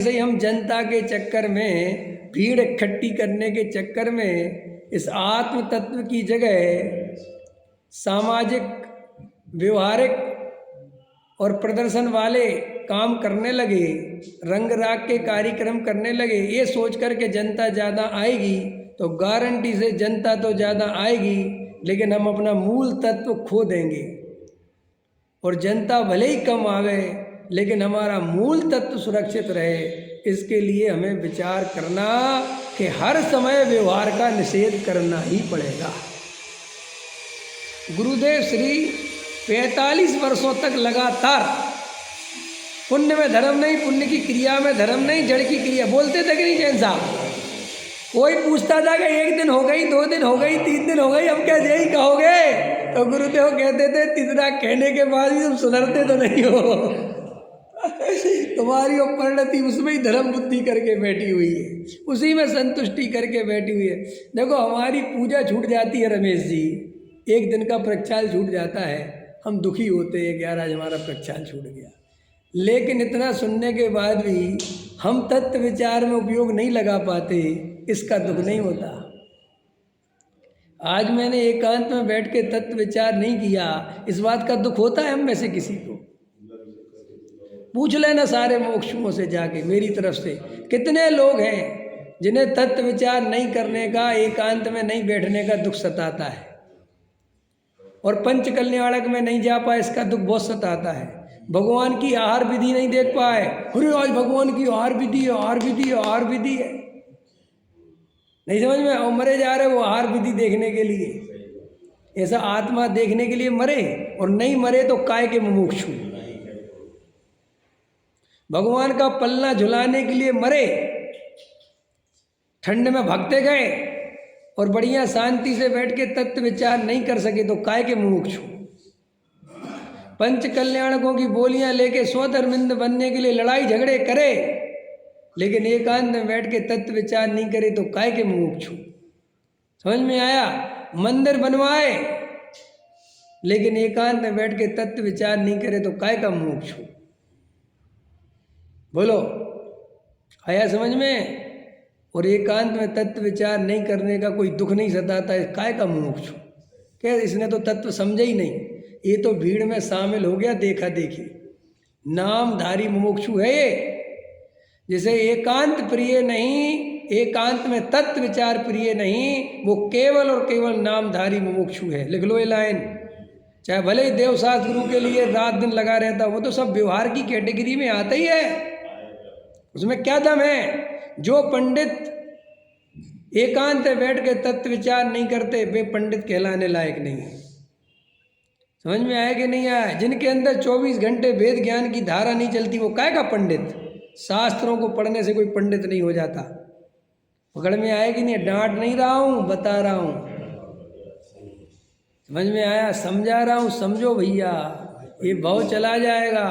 से हम जनता के चक्कर में, भीड़ इकट्ठी करने के चक्कर में इस आत्म तत्व की जगह सामाजिक, व्यवहारिक और प्रदर्शन वाले काम करने लगे, रंग राग के कार्यक्रम करने लगे। ये सोच कर के जनता ज़्यादा आएगी तो गारंटी से जनता तो ज़्यादा आएगी, लेकिन हम अपना मूल तत्व खो देंगे। और जनता भले ही कम आवे लेकिन हमारा मूल तत्व सुरक्षित रहे, इसके लिए हमें विचार करना कि हर समय व्यवहार का निषेध करना ही पड़ेगा। गुरुदेव श्री 45 वर्षों तक लगातार पुण्य में धर्म नहीं, पुण्य की क्रिया में धर्म नहीं, जड़ की क्रिया बोलते थे कि नहीं जैन साहब? कोई पूछता था कि 1 दिन हो गई, 2 दिन हो गई, 3 दिन हो गई, अब क्या यही कहोगे? तो गुरुदेव कहते थे तीसरा कहने के बाद भी तुम सुधरते तो नहीं हो। तुम्हारी वो परिणति उसमें ही धर्म बुद्धि करके बैठी हुई है, उसी में संतुष्टि करके बैठी हुई है। देखो हमारी पूजा छूट जाती है रमेश जी, 1 दिन का प्रक्षाल छूट जाता है, हम दुखी होते हैं कि यार आज हमारा प्रक्षाल छूट गया। लेकिन इतना सुनने के बाद भी हम तत्व विचार में उपयोग नहीं लगा पाते, इसका दुख नहीं होता। आज मैंने एकांत में बैठ के तत्व विचार नहीं किया, इस बात का दुख होता है हम में से किसी को? पूछ लेना सारे मोक्षुओं से जाके, मेरी तरफ से कितने लोग हैं जिन्हें तत्व विचार नहीं करने का, एकांत में नहीं बैठने का दुख सताता है, और पंच कल्याणक में नहीं जा पाए इसका दुख बहुत सताता है। भगवान की आहार विधि नहीं देख पाए, अरे आज भगवान की आहार विधि है, आहार विधि है, आहार विधि है, नहीं समझ में? और मरे जा रहे वो आहार विधि देखने के लिए। ऐसा आत्मा देखने के लिए मरे, और नहीं मरे तो काय के मुमुक्षु। भगवान का पल्ला झुलाने के लिए मरे, ठंड में भगते गए और बढ़िया शांति से बैठ के तत्व विचार नहीं कर सके तो काय के मुमुक्षु। पंच कल्याणकों की बोलियां लेके स्वधर्मिंद बनने के लिए लड़ाई झगड़े करे, लेकिन एकांत में बैठ के तत्व विचार नहीं करे तो काय के मुमुक्षु। समझ में आया? मंदिर बनवाए लेकिन एकांत में बैठ के तत्व विचार नहीं करे तो काय का मुमुक्षु? बोलो, आया समझ में? और एकांत में तत्व विचार नहीं करने का कोई दुख नहीं सताता है, काय का मुमुक्षु? क्या इसने तो तत्व समझा ही नहीं, ये तो भीड़ में शामिल हो गया, देखा देखी, नामधारी मुमुक्षु है ये। जिसे एकांत प्रिय नहीं, एकांत में तत्व विचार प्रिय नहीं, वो केवल और केवल नामधारी मुमुक्षु है। लिख लो ये लाइन, चाहे भले ही देवशास्त्र गुरु के लिए रात दिन लगा रहता, वो तो सब व्यवहार की कैटेगरी में आता ही है, उसमें क्या दम है? जो पंडित एकांत में बैठ के तत्व विचार नहीं करते वे पंडित कहलाने लायक नहीं है। समझ में आया कि नहीं आया? जिनके अंदर 24 घंटे वेद ज्ञान की धारा नहीं चलती वो काय का पंडित? शास्त्रों को पढ़ने से कोई पंडित नहीं हो जाता। पकड़ में आया कि नहीं? डांट नहीं रहा हूँ, बता रहा हूँ। समझ में आया? समझा रहा हूँ, समझो भैया, ये भाव चला जाएगा।